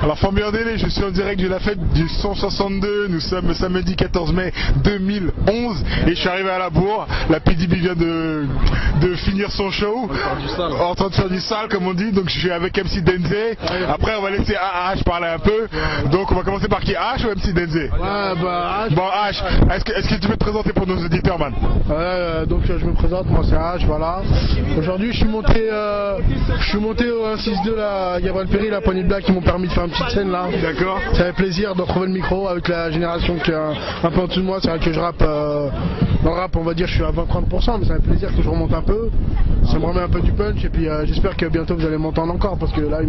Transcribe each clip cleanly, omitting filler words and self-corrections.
Alors Fambien Délé, je suis en direct de la fête du 162, nous sommes samedi 14 mai 2011 et je suis arrivé à la bourre, la PDB vient de finir son show, en train de faire du sale comme on dit, donc je suis avec MC Denze, après on va laisser AH parler un peu, donc on va commencer par qui, H ou MC Denze? Ouais bah H. Bon H, est-ce que tu peux te présenter pour nos auditeurs man? Donc je me présente, moi c'est H, voilà. Aujourd'hui je suis monté au 162 là, Gabriel Perry, la poignée de blagues qui m'ont permis de faire une petite scène là. D'accord. Ça fait plaisir de retrouver le micro avec la génération qui est un peu en dessous de moi. C'est vrai que je rappe, dans le rap on va dire je suis à 20-30%, mais ça fait plaisir que je remonte un peu. Ça me remet un peu du punch et puis j'espère que bientôt vous allez m'entendre encore parce que là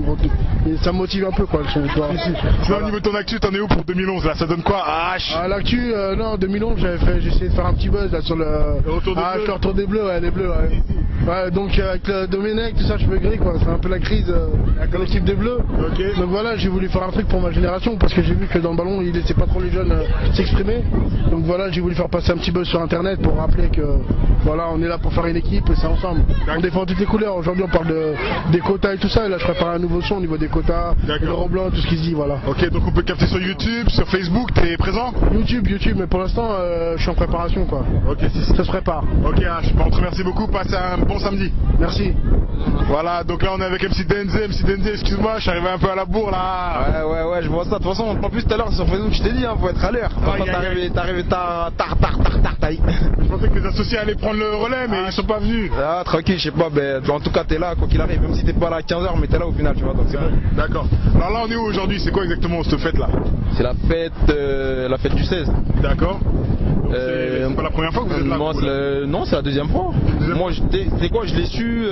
ça me motive un peu quoi le son. Au niveau de ton actu, t'en es où pour 2011 là? Ça donne quoi à H? L'actu, non 2011 j'ai essayé de faire un petit buzz là sur le retour des bleus, ouais les bleus ouais. Ouais, donc avec le Domenech, tout ça, je me grille quoi, c'est un peu la crise dans l'équipe des Bleus. Okay. Donc voilà, j'ai voulu faire un truc pour ma génération parce que j'ai vu que dans le ballon, il laissait pas trop les jeunes s'exprimer. Donc voilà, j'ai voulu faire passer un petit buzz sur internet pour rappeler que voilà, on est là pour faire une équipe et c'est ensemble. On défend toutes les couleurs. Aujourd'hui, on parle des quotas et tout ça. Et là, je prépare un nouveau son au niveau des quotas, le Roblox, tout ce qui se dit, voilà. Ok, donc on peut capter sur YouTube, sur Facebook, t'es présent? YouTube, mais pour l'instant, je suis en préparation quoi. Ok, ça se prépare. Ok, H, on te remercie beaucoup, passe un bon samedi. Merci. Voilà, donc là on est avec MC Denze, excuse-moi, je suis arrivé un peu à la bourre là. Ouais, je vois ça. De toute façon, en plus tout à l'heure sur Facebook, je t'ai dit, faut être à l'heure. T'es arrivé tard. Je pensais que les associés allaient prendre le relais, mais ils sont pas venus. Ah, tranquille, je sais pas, mais en tout cas t'es là, quoi qu'il arrive, même si t'es pas là à 15h, mais t'es là au final, tu vois, donc c'est bon. D'accord. Alors là on est où aujourd'hui? C'est quoi exactement cette fête là? C'est la fête du 16. D'accord. C'est pas la première fois que vous êtes là? Non, c'est la deuxième fois. Moi, c'est quoi, je l'ai su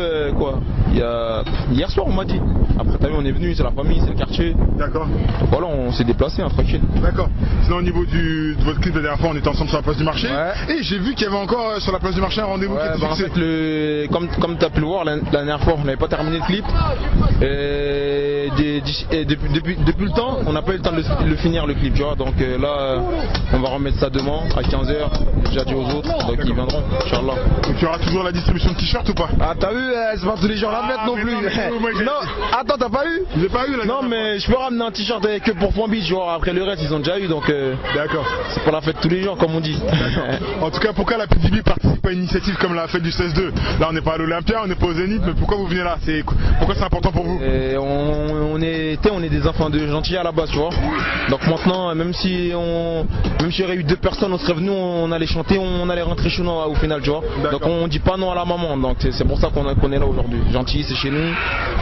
hier soir, on m'a dit. Après, t'as vu, on est venu, c'est la famille, c'est le quartier. D'accord. Donc voilà, on s'est déplacé, tranquille. D'accord. Sinon, au niveau de votre clip la dernière fois, on était ensemble sur la place du marché. Ouais. Et j'ai vu qu'il y avait encore sur la place du marché un rendez-vous qui était fixé. En fait, comme tu as pu le voir la dernière fois, on n'avait pas terminé le clip. Et depuis le temps, on n'a pas eu le temps de le finir le clip, tu vois. Donc là, on va remettre ça demain à 15h. J'ai déjà dit aux autres, donc ils viendront, Inch'Allah. Donc tu auras toujours la distribution de t-shirts ou pas? Ah, t'as vu, c'est pas tous les jours la mettre non plus. Non, attends, t'as pas eu? J'ai pas eu là. Non, mais je peux ramener un t-shirt que pour Point Beach, genre après le reste, ils ont déjà eu, donc. D'accord. C'est pour la fête tous les jours, comme on dit. En tout cas, pourquoi la PDB participe à une initiative comme la fête du 16-2? Là, on n'est pas à l'Olympia, on n'est pas au Zénith, mais pourquoi vous venez là? Pourquoi c'est important pour vous? On est des enfants de gentils à la base, tu vois. Donc maintenant, même si il y aurait eu 2 personnes, on serait venus, on allait chanter, on allait rentrer chez nous au final, tu vois. Donc on dit pas non à la maman, donc c'est pour ça qu'on est là aujourd'hui. Gentil, c'est chez nous.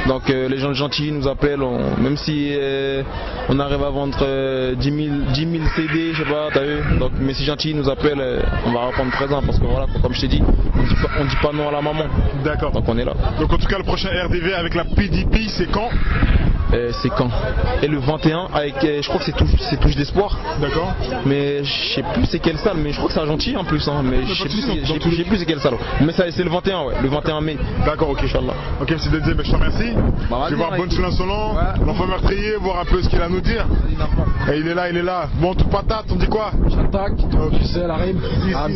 Donc les gens gentils nous appellent, même si on arrive à vendre 10 000 CD, je sais pas, t'as vu. Donc mais si gentil nous appellent, on va répondre présent parce que voilà, comme je t'ai dit, on dit pas non à la maman. D'accord. Donc on est là. Donc en tout cas le prochain RDV avec la PDB, c'est quand? C'est quand? Et le 21 avec, je crois que c'est touche d'espoir. D'accord. Mais je sais plus c'est quelle salle, mais je crois que c'est à Gentil en plus, hein. Mais je sais plus c'est quelle salle. Mais c'est le 21, ouais, le 21 mai. D'accord, ok. Inch'Allah. Ok, M. Denze, je te remercie. Je vais voir Bonne Soul Insolent, l'enfant meurtrier, voir un peu ce qu'il a à nous dire. Et il est là. Bon, toute patate, on dit quoi? J'attaque, tu sais, la rime,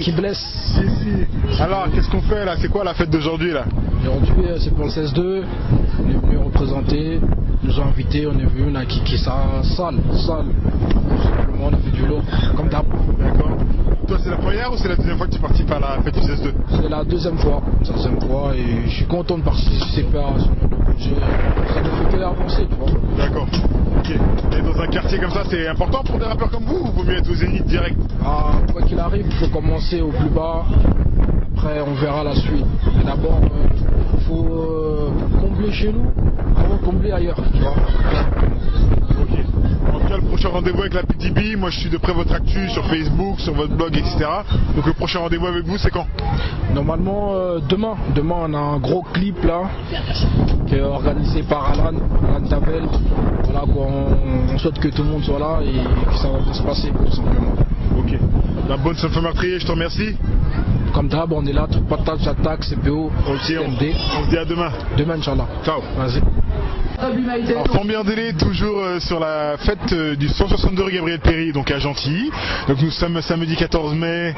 qui blesse. Si. Alors, qu'est-ce qu'on fait là? C'est quoi la fête d'aujourd'hui là? Aujourd'hui, c'est pour le 16-2. On est venu représenter. Nous ont invités, on est venu, on a kické ça sale. On a fait du lourd, comme d'hab. D'accord. Toi, c'est la première ou c'est la deuxième fois que tu participes à la fête du 16-2? C'est la deuxième fois et je suis content de participer à ce projet. Ça ne fait que avancer, tu vois. D'accord. Ok. Et dans un quartier comme ça, c'est important pour des rappeurs comme vous ou vaut mieux être au Zénith direct? Quoi qu'il arrive, il faut commencer au plus bas. Après, on verra la suite. Mais d'abord, il faut combler chez nous avant de combler ailleurs, tu vois. Ok. En tout cas, le prochain rendez-vous avec la PDB, moi je suis de près votre actu sur Facebook, sur votre blog, etc. Donc le prochain rendez-vous avec vous, c'est quand? Normalement, demain, on a un gros clip là, qui est organisé par Alan Tavel. Voilà quoi, on souhaite que tout le monde soit là et que ça va bien se passer, tout simplement. Ok. La bonne Soul meurtrier, je te remercie. Comme d'hab, on est là, toute patate, j'attaque, CPO, ok, on se dit à demain. Demain, Inch'Allah. Ciao. Vas-y. Alors, Fambien Délé, toujours sur la fête du 162 rue Gabriel Péri, donc à Gentilly. Donc nous sommes samedi 14 mai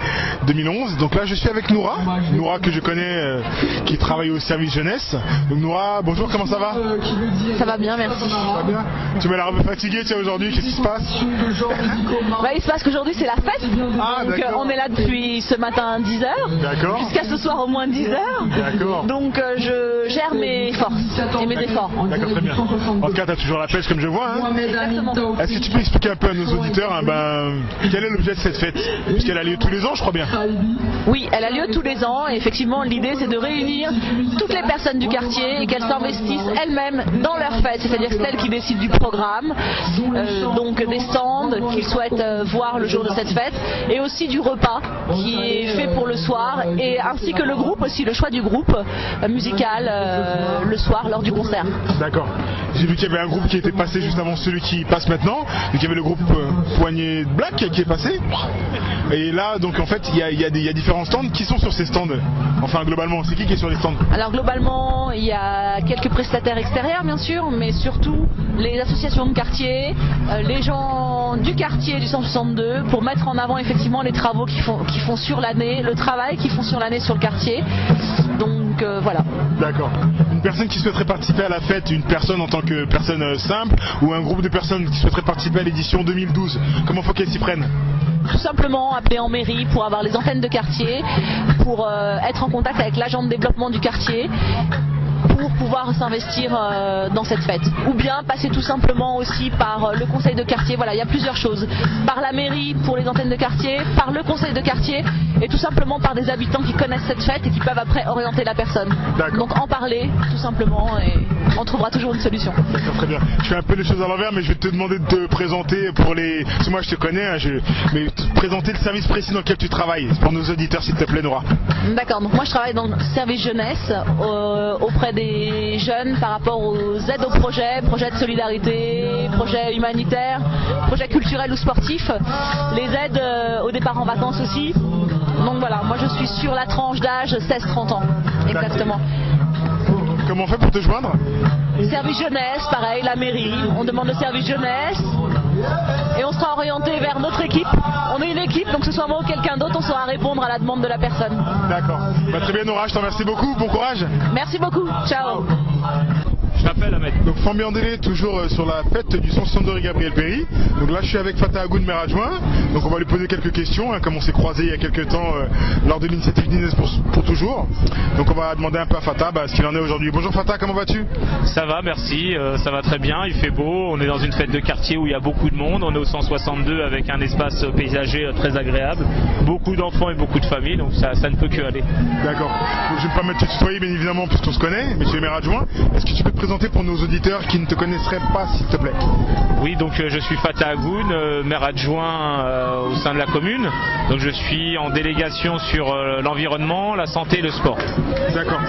2011. Donc là je suis avec Noura que je connais, qui travaille au service jeunesse. Donc Noura, bonjour, comment ça va? Ça va bien, merci. Ça va bien. Tu m'as l'air un peu fatigué, tiens, aujourd'hui, qu'est-ce qui se passe? Bah, il se passe qu'aujourd'hui c'est la fête. Ah, donc on est là depuis ce matin 10h. D'accord. Jusqu'à ce soir au moins 10h. D'accord. Donc je gère mes forces et mes efforts. D'accord, très bien. En tout cas, tu as toujours la pêche comme je vois. Hein. Exactement. Est-ce que tu peux expliquer un peu à nos auditeurs quel est l'objet de cette fête? Puisqu'elle a lieu tous les ans, je crois bien. Oui, elle a lieu tous les ans et effectivement l'idée c'est de réunir toutes les personnes du quartier et qu'elles s'investissent elles-mêmes dans leur fête, c'est-à-dire celles qui décident du programme, donc des stands qu'ils souhaitent voir le jour de cette fête et aussi du repas qui est fait pour le soir et ainsi que le groupe aussi, le choix du groupe musical le soir lors du concert. D'accord. J'ai vu qu'il y avait un groupe qui était passé juste avant celui qui passe maintenant, donc il y avait le groupe Poignée Black qui est passé. Et là, donc en fait, il y a différents stands. Qui sont sur ces stands? Enfin, globalement, c'est qui est sur les stands? Alors globalement, il y a quelques prestataires extérieurs bien sûr, mais surtout les associations de quartier, les gens du quartier du 162 pour mettre en avant effectivement les travaux qu'ils font sur l'année, le travail qu'ils font sur l'année sur le quartier. Donc voilà. D'accord. Une personne qui souhaiterait participer à la fête, une personne en tant que personne simple ou un groupe de personnes qui souhaiteraient participer à l'édition 2012, comment faut qu'elles s'y prennent? Tout simplement appeler en mairie pour avoir les antennes de quartier, pour être en contact avec l'agent de développement du quartier, pour pouvoir s'investir dans cette fête. Ou bien passer tout simplement aussi par le conseil de quartier, voilà, il y a plusieurs choses. Par la mairie pour les antennes de quartier, par le conseil de quartier et tout simplement par des habitants qui connaissent cette fête et qui peuvent après orienter la personne. Donc en parler tout simplement et on trouvera toujours une solution. D'accord, très bien. Je fais un peu les choses à l'envers mais je vais te demander de te présenter pour les... Parce que moi je te connais, hein, mais présenter le service précis dans lequel tu travailles pour nos auditeurs s'il te plaît Noura. D'accord, donc moi je travaille dans le service jeunesse auprès des jeunes par rapport aux aides aux projets de solidarité, projets humanitaires, projets culturels ou sportifs, les aides aux départs en vacances aussi. Donc voilà, moi je suis sur la tranche d'âge 16-30 ans, exactement. Comment on fait pour te joindre? Service jeunesse, pareil, la mairie, on demande le service jeunesse et on sera orienté vers notre équipe. On est une équipe, donc que ce soit moi ou quelqu'un d'autre, on saura répondre à la demande de la personne. D'accord. Bah, très bien Nora, je t'en remercie beaucoup, bon courage. Merci beaucoup, ciao. Je t'appelle Ahmed. Donc Fambien Délé, toujours sur la fête du 162 rue Gabriel Péri. Donc là je suis avec Fatah Agoun, maire adjoint. Donc on va lui poser quelques questions, hein, comme on s'est croisé il y a quelques temps lors de l'initiative Nines pour toujours. Donc on va demander un peu à Fatah ce qu'il en est aujourd'hui. Bonjour Fatah, comment vas-tu? Ça va, merci, ça va très bien, il fait beau, on est dans une fête de quartier où il y a beaucoup de monde, on est au 162 avec un espace paysager très agréable, beaucoup d'enfants et beaucoup de familles, donc ça ne peut que aller. D'accord. Je vais me permettre de te tutoyer bien évidemment puisqu'on se connaît, monsieur le maire adjoint. Est-ce que tu peux te présenter pour nos auditeurs qui ne te connaisseraient pas s'il te plaît? Oui, donc je suis Fatah Agoun, maire adjoint au sein de la commune, donc je suis en délégation sur l'environnement, la santé et le sport. D'accord.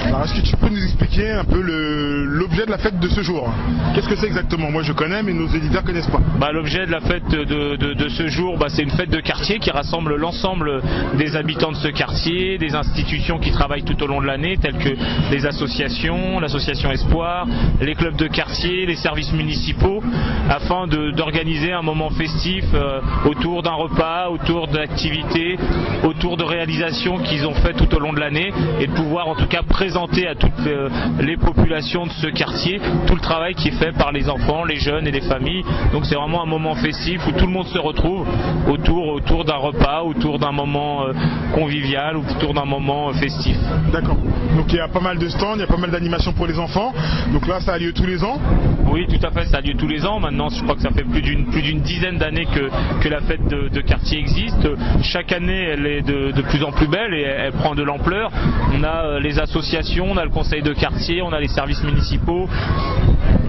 Alors est-ce que tu peux nous expliquer un peu l'objet de la fête de ce jour? Qu'est-ce que c'est exactement? Moi je connais mais nos éditeurs ne connaissent pas. L'objet de la fête de ce jour, c'est une fête de quartier qui rassemble l'ensemble des habitants de ce quartier, des institutions qui travaillent tout au long de l'année telles que les associations, l'association Espoir, les clubs de quartier, les services municipaux afin d'organiser un moment festif autour d'un repas, autour d'activités, autour de réalisations qu'ils ont fait tout au long de l'année et de pouvoir en tout cas présenter à toutes les populations de ce quartier tout le travail qui est fait par les enfants, les jeunes et les familles. Donc c'est vraiment un moment festif où tout le monde se retrouve autour d'un repas, autour d'un moment convivial, autour d'un moment festif. D'accord. Donc il y a pas mal de stands, il y a pas mal d'animations pour les enfants. Donc là ça a lieu tous les ans? Oui, tout à fait, ça a lieu tous les ans. Maintenant je crois que ça fait plus d'une dizaine d'années que la fête de quartier existe. Chaque année elle est de plus en plus belle et elle prend de l'ampleur. On a les associations, on a le conseil de quartier, on a les services municipaux,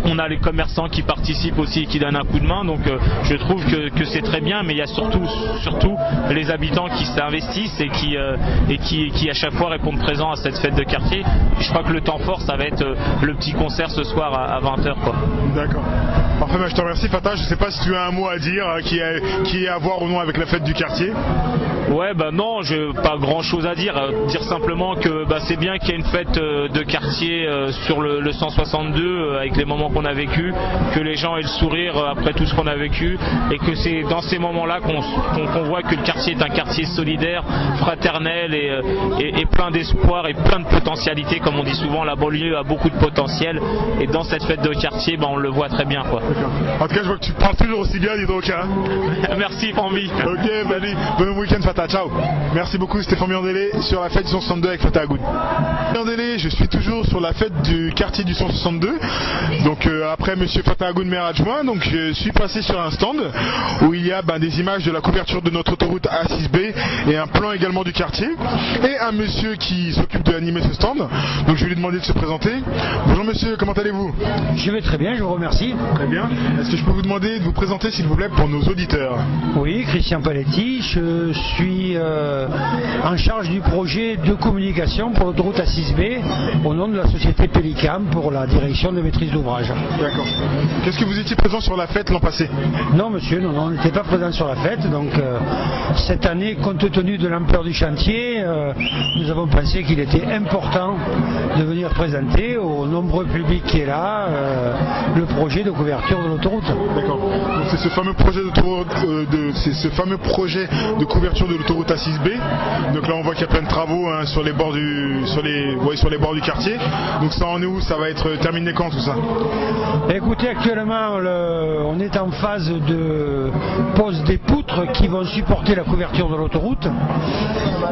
on a les commerçants qui participent aussi et qui donnent un coup de main. Donc je trouve que c'est très bien, mais il y a surtout les habitants qui s'investissent et qui à chaque fois répondent présents à cette fête de quartier. Et je crois que le temps fort ça va être le petit concert ce soir à 20h. D'accord. Parfait, je te remercie Fatah, je sais pas si tu as un mot à dire qui est à voir ou non avec la fête du quartier. Ouais, bah non, j'ai pas grand chose à dire. Dire simplement que c'est bien qu'il y ait une fête de quartier sur le 162 avec les moments qu'on a vécu, que les gens aient le sourire après tout ce qu'on a vécu, et que c'est dans ces moments-là qu'on voit que le quartier est un quartier solidaire, fraternel et plein d'espoir et plein de potentialités. Comme on dit souvent, la banlieue a beaucoup de potentiel, et dans cette fête de quartier, on le voit très bien, quoi. En tout cas, je vois que tu parles toujours aussi bien, dis donc. Hein. Merci, Fambi. Ok, allez, bon week-end Fatah, ciao. Merci beaucoup, c'était Fambi Andélé sur la fête du 162 avec Fatah Agoun. Andélé, je suis toujours sur la fête du quartier du 162. Donc après monsieur Fatah Agoun, maire adjoint, donc je suis passé sur un stand où il y a des images de la couverture de notre autoroute A6B et un plan également du quartier. Et un monsieur qui s'occupe d'animer ce stand. Donc je vais lui demander de se présenter. Bonjour monsieur, comment allez-vous? Je vais très bien, je vous remercie. Très bien. Est-ce que je peux vous demander de vous présenter s'il vous plaît pour nos auditeurs? Oui, Christian Paletti, je suis en charge du projet de communication pour l'autoroute A6B au nom de la société Pélicam pour la direction de maîtrise d'ouvrage. D'accord. Qu'est-ce que vous étiez présent sur la fête l'an passé? Non monsieur, non, on n'était pas présent sur la fête, donc cette année, compte tenu de l'ampleur du chantier, nous avons pensé qu'il était important de venir présenter au nombreux public qui est là le projet de couverture de l'autoroute. D'accord. Donc c'est ce fameux projet de couverture de l'autoroute A6B. Donc là on voit qu'il y a plein de travaux sur les bords sur les bords du quartier. Donc ça en est où? Ça va être terminé quand tout ça? Écoutez, actuellement on est en phase de pose des poutres qui vont supporter la couverture de l'autoroute.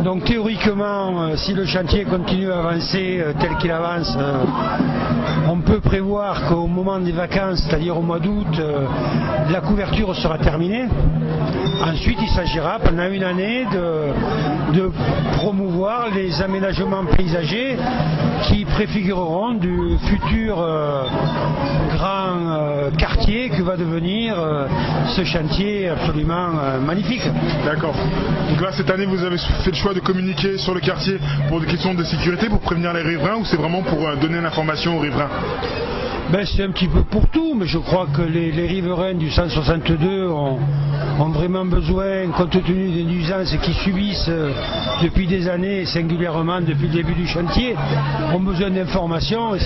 Donc théoriquement, si le chantier continue à avancer tel qu'il avance, on peut prévoir qu'au moment des vacances, c'est-à-dire au mois d'août, la couverture sera terminée. Ensuite, il s'agira pendant une année de promouvoir les aménagements paysagers qui préfigureront du futur grand quartier que va devenir ce chantier absolument magnifique. D'accord. Donc là, cette année, vous avez fait le choix de communiquer sur le quartier pour des questions de sécurité, pour prévenir les riverains, ou c'est vraiment pour donner l'information aux riverains? C'est un petit peu pour tout, mais je crois que les riverains du 162 ont vraiment besoin, compte tenu des nuisances qu'ils subissent depuis des années, et singulièrement depuis le début du chantier, ont besoin d'informations, et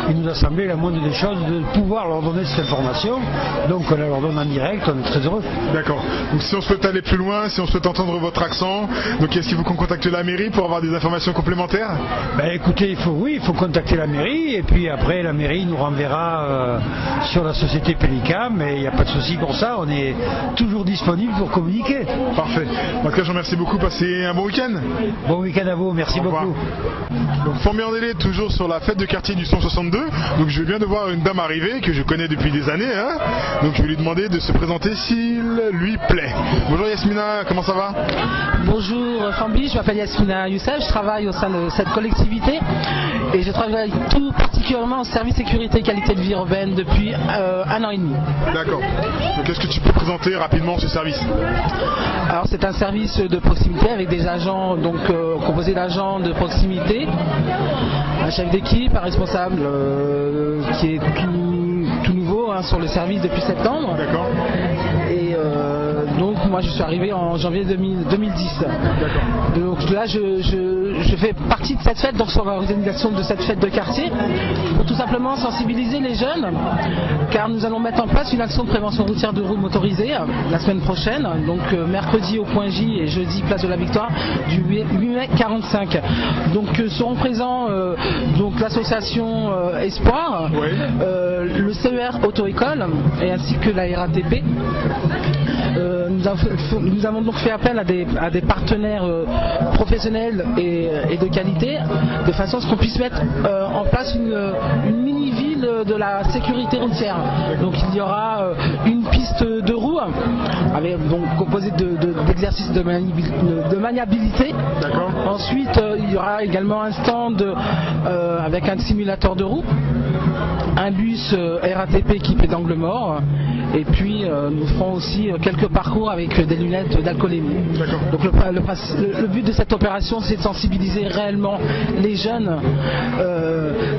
il nous a semblé la moindre des choses de pouvoir leur donner cette information. Donc on leur donne en direct, on est très heureux. D'accord. Donc si on souhaite aller plus loin, si on souhaite entendre votre accent, donc est-ce qu'il faut qu'on contacte la mairie pour avoir des informations complémentaires? Écoutez, il faut contacter la mairie, et puis après la mairie nous renverra sur la société Pélicam, mais il n'y a pas de souci pour ça, on est toujours disponible pour communiquer. Parfait. En tout cas, je vous remercie beaucoup, passez un bon week-end. Bon week-end à vous, merci beaucoup. Donc Fambi Andélé, toujours sur la fête de quartier du 162, donc je viens de voir une dame arriver que je connais depuis des années, hein. Donc je vais lui demander de se présenter s'il lui plaît. Bonjour Yasmina, comment ça va? Bonjour Fambi, je m'appelle Yasmina Youssef, je travaille au sein de cette collectivité et je travaille tout particulièrement au service sécurité et qualité de vie urbaine depuis 1 an et demi. D'accord. Donc est-ce que tu peux présenter rapidement ce service? Alors c'est un service de proximité avec des agents composés d'agents de proximité, un chef d'équipe, un responsable qui est tout nouveau sur le service depuis septembre. D'accord. Et donc moi je suis arrivé en janvier 2010. D'accord. Donc là je fais partie de cette fête, donc sur l'organisation de cette fête de quartier, pour tout simplement sensibiliser les jeunes, car nous allons mettre en place une action de prévention routière de roues motorisées la semaine prochaine, donc mercredi au Point J et jeudi place de la Victoire du 8 mai 45. Donc seront présents donc l'association Espoir, oui. Le CER Auto-École et ainsi que la RATP. Nous avons donc fait appel à des partenaires professionnels et de qualité, de façon à ce qu'on puisse mettre en place une mini-ville de la sécurité routière. Donc il y aura une piste de roues donc composé d'exercices de maniabilité. Ensuite, il y aura également un stand avec un simulateur de roue, un bus RATP équipé d'angle mort, et puis nous ferons aussi quelques parcours avec des lunettes d'alcoolémie. Donc le but de cette opération, c'est de sensibiliser réellement les jeunes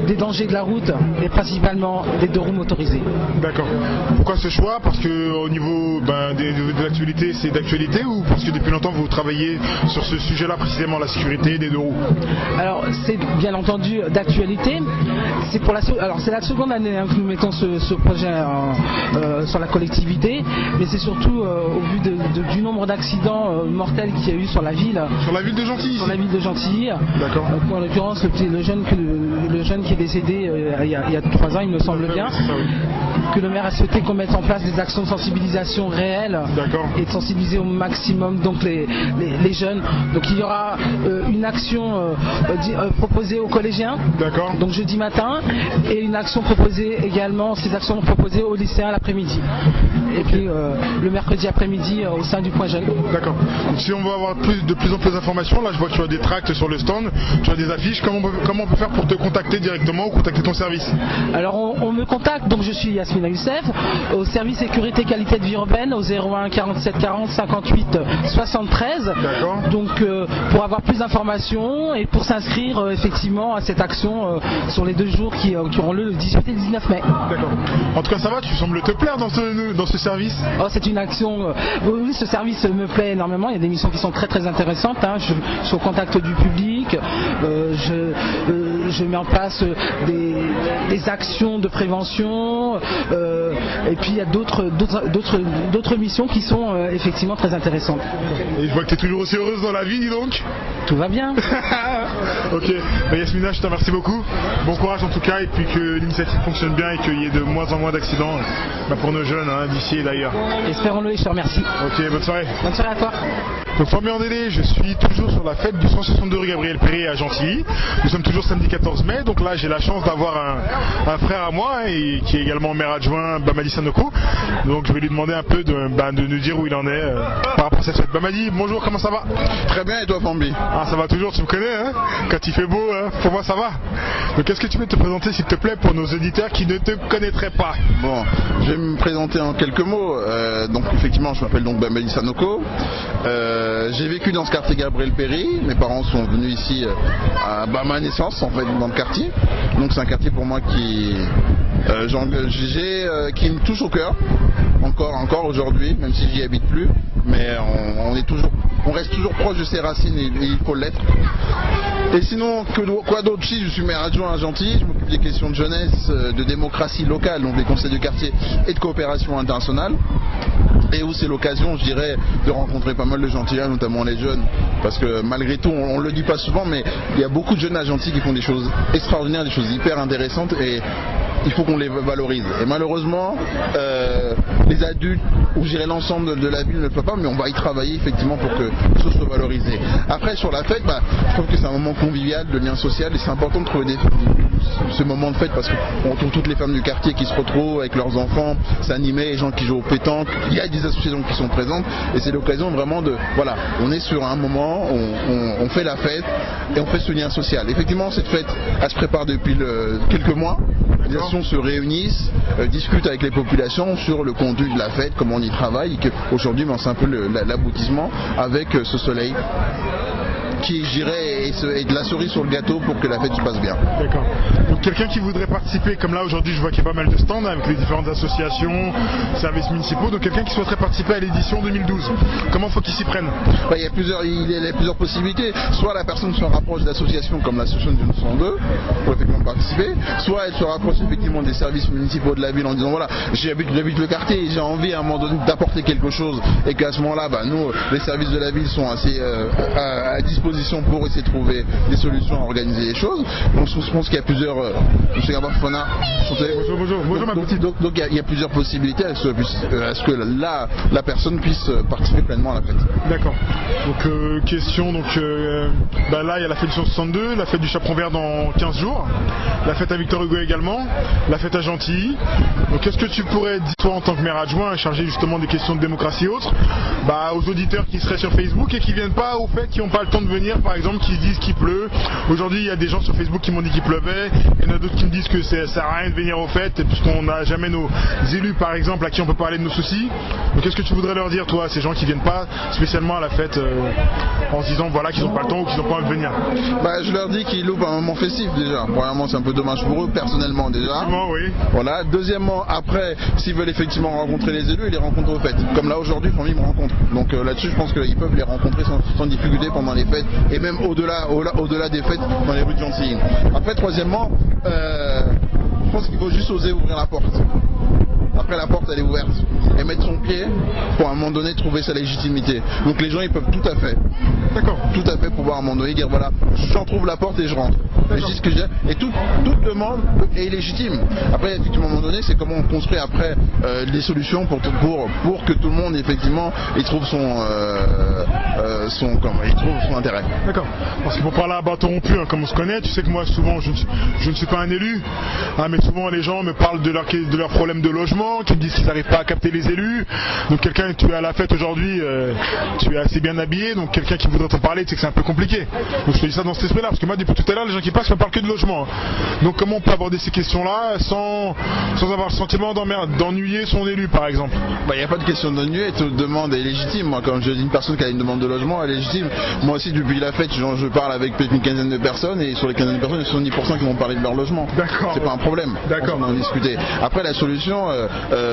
des dangers de la route et principalement des deux roues motorisées. D'accord. Pourquoi ce choix? Parce que au niveau de l'actualité, c'est d'actualité, ou parce que depuis longtemps vous travaillez sur ce sujet-là, précisément la sécurité des deux roues? Alors c'est bien entendu d'actualité. C'est la seconde année que nous mettons ce projet sur la collectivité, mais c'est surtout au vu du nombre d'accidents mortels qu'il y a eu sur la ville. Sur la ville de Gentilly. Sur la ville de Gentilly. D'accord. En l'occurrence, le jeune qui est décédé il y a 3 ans, il me semble bien. Que le maire a souhaité qu'on mette en place des actions de sensibilisation réelles et de sensibiliser au maximum donc les jeunes. Donc il y aura une action proposée aux collégiens, donc jeudi matin, et une action proposée également, ces actions proposées aux lycéens l'après-midi. Et puis le mercredi après-midi au sein du Point Jeune. D'accord. Donc si on veut avoir de plus en plus d'informations, là je vois que tu as des tracts sur le stand, tu as des affiches, comment on peut faire pour te contacter directement ou contacter ton service? Alors on me contacte, donc je suis Yasmina Youssef, au service sécurité qualité de vie urbaine, au 01 47 40 58 73. Donc pour avoir plus d'informations et pour s'inscrire effectivement à cette action sur les 2 jours qui auront lieu le 18 et le 19 mai. D'accord. En tout cas ça va, tu sembles te plaire dans ce service? C'est une action, oui, ce service me plaît énormément, il y a des missions qui sont très très intéressantes, je suis au contact du public, je mets en place des actions de prévention, et puis il y a d'autres missions qui sont effectivement très intéressantes. Et je vois que tu es toujours aussi heureuse dans la vie, dis donc. Tout va bien. Ok, Yasmina, je te remercie beaucoup. Bon courage en tout cas, et puis que l'initiative fonctionne bien et qu'il y ait de moins en moins d'accidents pour nos jeunes d'ici et d'ailleurs. Espérons-le, et je te remercie. Ok, bonne soirée. Bonne soirée à toi. Donc Fabien Délé, je suis toujours sur la fête du 162 rue Gabriel Péri à Gentilly. Nous sommes toujours samedi 14 mai, donc là j'ai la chance d'avoir un frère à moi qui est également maire adjoint, Bamadi Sanoko. Donc je vais lui demander un peu de nous dire où il en est par rapport à cette fête. Bamadi, bonjour, comment ça va? Très bien, et toi Fambi? Ah, ça va toujours, tu me connais, hein? Quand il fait beau, pour moi ça va. Donc est-ce que tu peux te présenter s'il te plaît pour nos auditeurs qui ne te connaîtraient pas? Bon, je vais me présenter en quelques mots. Donc effectivement, je m'appelle donc Bamadi Sanoko. J'ai vécu dans ce quartier Gabriel Péri. Mes parents sont venus ici à ma naissance, en fait, dans le quartier. Donc c'est un quartier pour moi qui me touche au cœur, encore aujourd'hui, même si j'y habite plus. Mais on reste toujours proche de ses racines et il faut l'être. Et sinon, quoi d'autre? Je suis maire adjoint à Gentilly, je m'occupe des questions de jeunesse, de démocratie locale, donc des conseils de quartier et de coopération internationale. Et où c'est l'occasion, je dirais, de rencontrer pas mal de Gentillyens, notamment les jeunes. Parce que malgré tout, on le dit pas souvent, mais il y a beaucoup de jeunes à Gentilly qui font des choses extraordinaires, des choses hyper intéressantes, et il faut qu'on les valorise. Et malheureusement, les adultes, ou je dirais l'ensemble de la ville ne le font pas, mais on va y travailler effectivement pour que les choses soient valorisées. Après, sur la fête, je trouve que c'est un moment convivial, de lien social, et c'est important de trouver ce moment de fête parce qu'on trouve toutes les femmes du quartier qui se retrouvent avec leurs enfants, s'animer, les gens qui jouent au pétanque, il y a des associations qui sont présentes, et c'est l'occasion vraiment on est sur un moment, on fait la fête et on fait ce lien social. Effectivement, cette fête, elle se prépare depuis quelques mois. Les associations se réunissent, discutent avec les populations sur le contenu de la fête, comment on y travaille, et qu'aujourd'hui c'est un peu l'aboutissement avec ce soleil qui, je dirais, est de la cerise sur le gâteau pour que la fête se passe bien. D'accord. Donc quelqu'un qui voudrait participer, comme là aujourd'hui je vois qu'il y a pas mal de stands avec les différentes associations, services municipaux, donc quelqu'un qui souhaiterait participer à l'édition 2012, comment faut qu'il s'y prenne? Il y a plusieurs possibilités. Soit la personne se rapproche d'associations comme l'association du 102 pour effectivement participer, soit elle se rapproche effectivement des services municipaux de la ville en disant voilà, j'habite le quartier et j'ai envie à un moment donné d'apporter quelque chose, et qu'à ce moment-là, nous, les services de la ville sont assez à disposition propositions pour essayer de trouver des solutions à organiser les choses. Donc je pense qu'il y a plusieurs... Bonjour ma petite. Donc il y a plusieurs possibilités à ce que la personne puisse participer pleinement à la fête. D'accord. Donc question, là il y a la fête du 162, la fête du Chaperon Vert dans 15 jours, la fête à Victor Hugo également, la fête à Gentilly. Donc qu'est-ce que tu pourrais dire toi en tant que maire adjoint, chargé justement des questions de démocratie et autres, aux auditeurs qui seraient sur Facebook et qui viennent pas au fait, qui n'ont pas le temps de venir par exemple, qui se disent qu'il pleut. Aujourd'hui il y a des gens sur Facebook qui m'ont dit qu'il pleuvait, il y en a d'autres qui me disent que ça sert à rien de venir aux fêtes puisqu'on n'a jamais nos élus par exemple à qui on peut parler de nos soucis. Donc qu'est-ce que tu voudrais leur dire toi, ces gens qui viennent pas spécialement à la fête en se disant voilà qu'ils n'ont pas le temps ou qu'ils n'ont pas envie de venir? Je leur dis qu'ils loupent un moment festif déjà. Premièrement c'est un peu dommage pour eux personnellement déjà. Oui. Voilà. Deuxièmement, après s'ils veulent effectivement rencontrer les élus, ils les rencontrent aux fêtes. Comme là aujourd'hui, Famille me rencontre. Donc là-dessus je pense qu'ils peuvent les rencontrer sans difficulté pendant les fêtes et même au-delà des fêtes dans les rues de Gentilly. Après troisièmement, je pense qu'il faut juste oser ouvrir la porte. Après la porte elle est ouverte et mettre son pied pour à un moment donné trouver sa légitimité. Donc les gens ils peuvent tout à fait pouvoir à un moment donné dire voilà, j'en trouve la porte et je rentre. Et je dis ce que j'ai. Et toute demande est légitime. Après effectivement à un moment donné c'est comment on construit après les solutions pour que tout le monde effectivement il trouve son intérêt. D'accord. Parce que pour parler à bâton rompu, comme on se connaît, tu sais que moi souvent je ne suis pas un élu, mais souvent les gens me parlent de leurs problèmes de logement, qui me disent qu'ils n'arrivent pas à capter les élus. Donc quelqu'un, tu es à la fête aujourd'hui, tu es assez bien habillé, donc quelqu'un qui voudrait te parler, tu sais que c'est un peu compliqué. Donc je te dis ça dans cet esprit-là, parce que moi depuis tout à l'heure, les gens qui passent me parlent que de logement. Donc comment on peut aborder ces questions-là sans avoir le sentiment d'ennuyer son élu par exemple? Il n'y a pas de question d'ennuyer, toute demande est légitime. Moi quand je dis une personne qui a une demande de logement, elle est légitime. Moi aussi depuis la fête, je parle avec peut-être une quinzaine de personnes et sur les quinzaine de personnes, il y a 70% qui vont parler de leur logement. D'accord. C'est pas un problème. D'accord. On en discuter. Après la solution,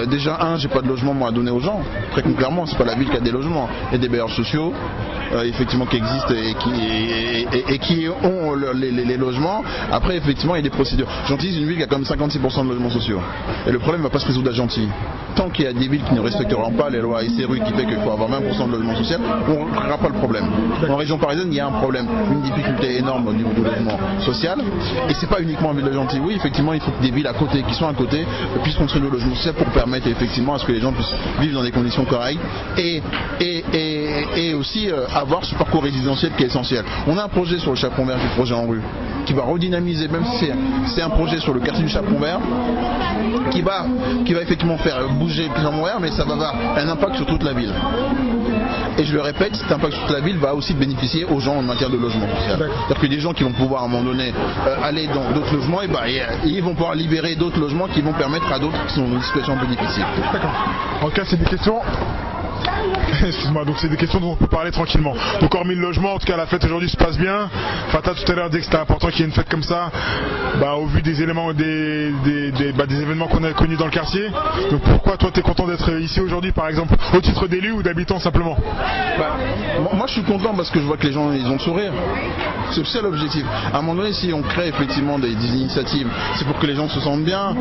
déjà j'ai pas de logement moi à donner aux gens. Très clairement, c'est pas la ville qui a des logements. Il y a des bailleurs sociaux effectivement qui existent et qui ont les logements. Après effectivement il y a des procédures. Gentilly c'est une ville qui a quand même 56% de logements sociaux. Et le problème va pas se résoudre à Gentilly. Tant qu'il y a des villes qui ne respecteront pas les lois SRU qui fait qu'il faut avoir 20% de logement social, on ne réglera pas le problème. En région parisienne il y a un problème, une difficulté énorme au niveau du logement social. Et c'est pas uniquement en ville de Gentilly. Oui effectivement il faut que des villes à côté, qui sont à côté, puissent construire le logement social pour permettre effectivement à ce que les gens puissent vivre dans des conditions correctes et aussi avoir ce parcours résidentiel qui est essentiel. On a un projet sur le Chaperon Vert, du projet en rue, qui va redynamiser, même si c'est un projet sur le quartier du Chaperon Vert, qui va effectivement faire bouger le Chaperon Vert, mais ça va avoir un impact sur toute la ville. Et je le répète, cet impact sur toute la ville va aussi bénéficier aux gens en matière de logement social. C'est-à-dire que des gens qui vont pouvoir à un moment donné aller dans d'autres logements, et ils vont pouvoir libérer d'autres logements qui vont permettre à d'autres qui sont dans une situation un peu difficile. D'accord. En tout cas, c'est des questions. Excuse-moi, donc c'est des questions dont on peut parler tranquillement. Donc hormis le logement, en tout cas la fête aujourd'hui se passe bien. Fata tout à l'heure disait que c'était important qu'il y ait une fête comme ça, au vu des éléments, des événements qu'on a connus dans le quartier. Donc pourquoi toi tu es content d'être ici aujourd'hui par exemple, au titre d'élu ou d'habitant simplement? Moi je suis content parce que je vois que les gens ils ont le sourire. C'est ça l'objectif. À un moment donné si on crée effectivement des initiatives, c'est pour que les gens se sentent bien,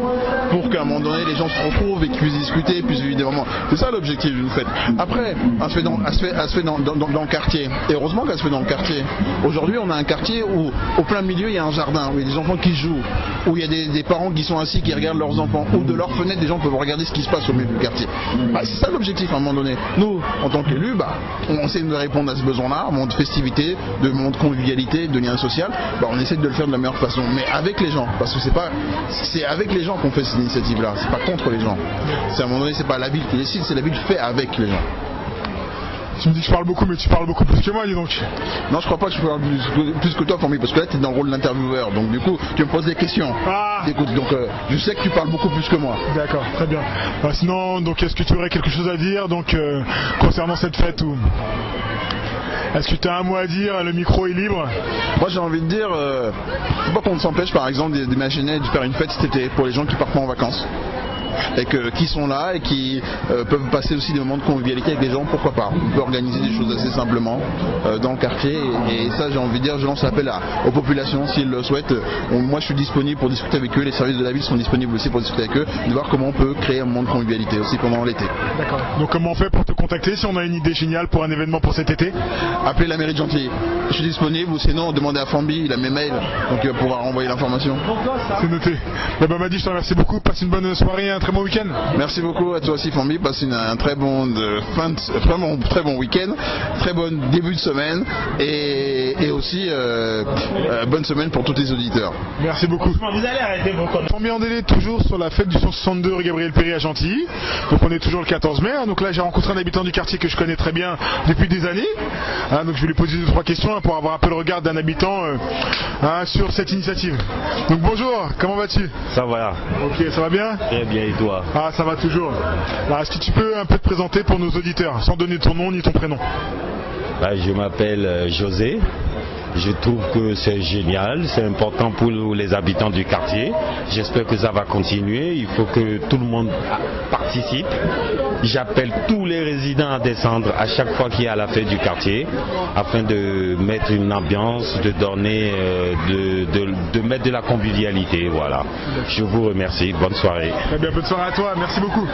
pour qu'à un moment donné les gens se retrouvent et qu'ils puissent discuter, puissent vivre des moments. C'est ça l'objectif d'une fête. Après, elle se fait dans le quartier. Et heureusement qu'elle se fait dans le quartier. Aujourd'hui, on a un quartier où, au plein milieu, il y a un jardin, où il y a des enfants qui jouent, où il y a des parents qui sont assis, qui regardent leurs enfants, où de leur fenêtre, des gens peuvent regarder ce qui se passe au milieu du quartier. C'est ça l'objectif à un moment donné. Nous, en tant qu'élus, on essaie de répondre à ce besoin-là, un moment de festivité, de moment de convivialité, de lien social. On essaie de le faire de la meilleure façon, mais avec les gens. Parce que c'est avec les gens qu'on fait cette initiative-là. C'est pas contre les gens. C'est à un moment donné, c'est pas la ville qui décide, c'est la ville qui fait avec les gens. Tu me dis que je parle beaucoup, mais tu parles beaucoup plus que moi, dis donc. Non, je crois pas que je parle plus que toi, Formi, parce que là, tu es dans le rôle d'intervieweur. Donc, du coup, tu me poses des questions. Écoute, donc, je sais que tu parles beaucoup plus que moi. D'accord, très bien. Sinon, donc, est-ce que tu aurais quelque chose à dire concernant cette fête ou... Est-ce que tu as un mot à dire? Le micro est libre. Moi j'ai envie de dire, faut pas qu'on s'empêche par exemple d'imaginer de faire une fête cet été pour les gens qui partent pas en vacances. qui sont là et qui peuvent passer aussi des moments de convivialité avec les gens, pourquoi pas. On peut organiser des choses assez simplement dans le quartier et ça, j'ai envie de dire, je lance l'appel aux populations s'ils le souhaitent. Moi je suis disponible pour discuter avec eux, les services de la ville sont disponibles aussi pour discuter avec eux, de voir comment on peut créer un moment de convivialité aussi pendant l'été. D'accord. Donc comment on fait pour te contacter si on a une idée géniale pour un événement pour cet été? Appelez la mairie de Gentilly, je suis disponible, ou sinon demandez à Fambi, il a mes mails, donc il va pouvoir envoyer l'information. C'est noté. Madi, je te remercie beaucoup, passe une bonne soirée et un très bon week-end. Merci beaucoup à toi aussi Fambi, passe un très bon très bon week-end, très bon début de semaine et aussi bonne semaine pour tous les auditeurs. Merci beaucoup. Vous allez arrêter vos conneries. On est en délai toujours sur la fête du 162 rue Gabriel Péri à Gentilly. Donc on est toujours le 14 mai. Donc là j'ai rencontré un habitant du quartier que je connais très bien depuis des années. Donc je vais lui poser 2-3 questions pour avoir un peu le regard d'un habitant sur cette initiative. Donc bonjour, comment vas-tu? Ça va. Ok, ça va bien? Très bien, et toi? Ah, ça va toujours. Alors est-ce que tu peux un peu te présenter pour nos auditeurs, sans donner ton nom ni ton prénom? Je m'appelle José. Je trouve que c'est génial, c'est important pour les habitants du quartier. J'espère que ça va continuer, il faut que tout le monde participe. J'appelle tous les résidents à descendre à chaque fois qu'il y a la fête du quartier, afin de mettre une ambiance, de donner, de mettre de la convivialité. Voilà. Je vous remercie, bonne soirée. Très bien, bonne soirée à toi, merci beaucoup.